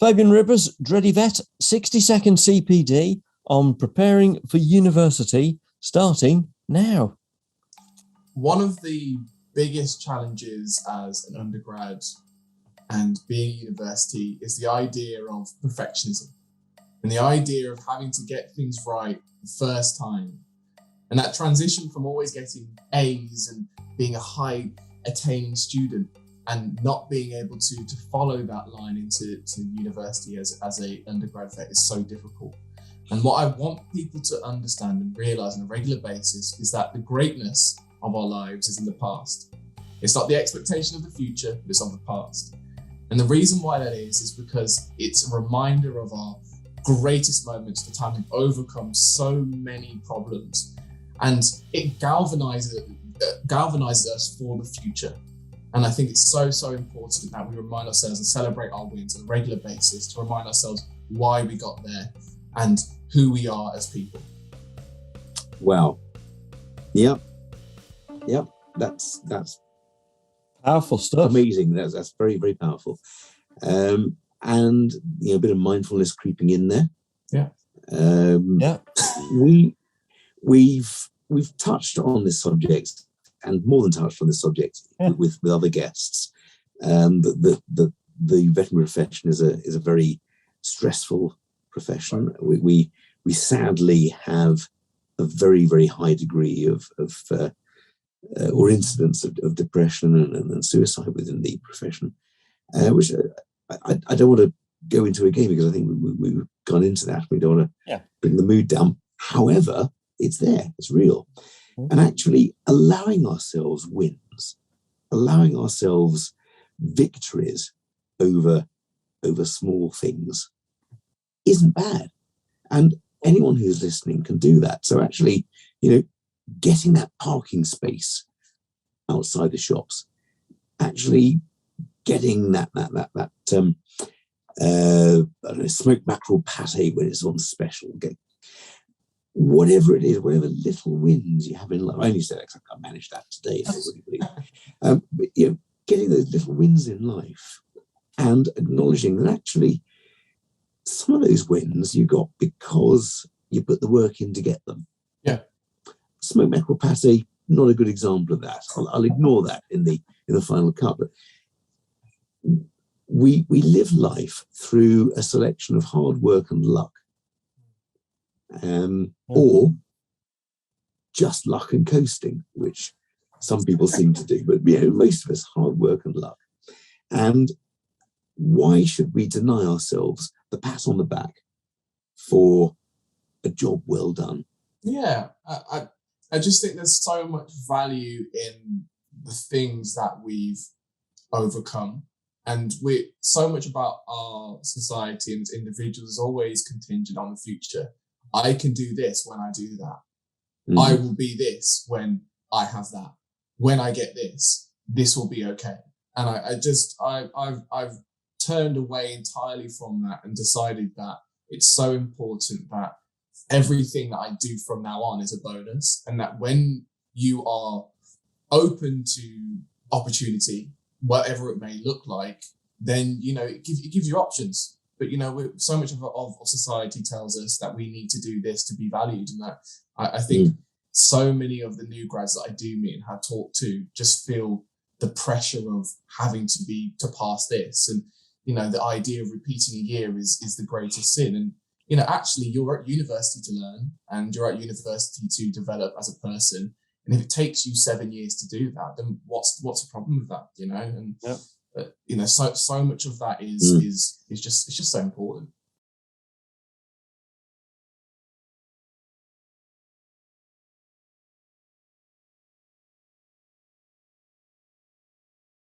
Fabian Rivers, Dready Vet, 60-second CPD on preparing for university, starting now. One of the biggest challenges as an undergrad and being at university is the idea of perfectionism and the idea of having to get things right the first time. And that transition from always getting A's and being a high attaining student and not being able to follow that line into university as a undergrad vet is so difficult. And what I want people to understand and realize on a regular basis is that the greatness of our lives is in the past. It's not the expectation of the future, but it's of the past. And the reason why that is because it's a reminder of our greatest moments, the time we've overcome so many problems. And it galvanizes us for the future. And I think it's so important that we remind ourselves and celebrate our wins on a regular basis to remind ourselves why we got there and who we are as people. Wow. Yep. That's Powerful stuff. amazing. That's very, very powerful. And a bit of mindfulness creeping in there. Yeah. We've touched on this subject, and more than touched on this subject with other guests. The veterinary profession is a very stressful profession. We sadly have a very, very high degree of or incidence of depression and suicide within the profession, which I don't want to go into again because I think we've gone into that. We don't want to bring the mood down. However, it's there, it's real. And actually allowing ourselves wins, allowing ourselves victories over small things isn't bad. And anyone who's listening can do that. So actually, getting that parking space outside the shops, actually getting that smoked mackerel pate when it's on special, whatever it is, whatever little wins you have in life. I only say that because I can't manage that today. But getting those little wins in life and acknowledging that actually some of those wins you got because you put the work in to get them. Yeah. Smoked mackerel pate, not a good example of that. I'll ignore that in the final cut. But we live life through a selection of hard work and luck. Or just luck and coasting, which some people seem to do, but most of us hard work and luck. And why should we deny ourselves the pat on the back for a job well done? Yeah, I just think there's so much value in the things that we've overcome. And so much about our society and as individuals is always contingent on the future. I can do this when I do that. I will be this when I have that. When I get this will be okay. And I've turned away entirely from that and decided that it's so important that everything that I do from now on is a bonus, and that when you are open to opportunity, whatever it may look like, then it gives you options. But so much of society tells us that we need to do this to be valued, and that I think so many of the new grads that I do meet and have talked to just feel the pressure of having to pass this, and the idea of repeating a year is the greatest sin. And actually, you're at university to learn, and you're at university to develop as a person. And if it takes you 7 years to do that, then what's the problem with that? And so much of that is just so important.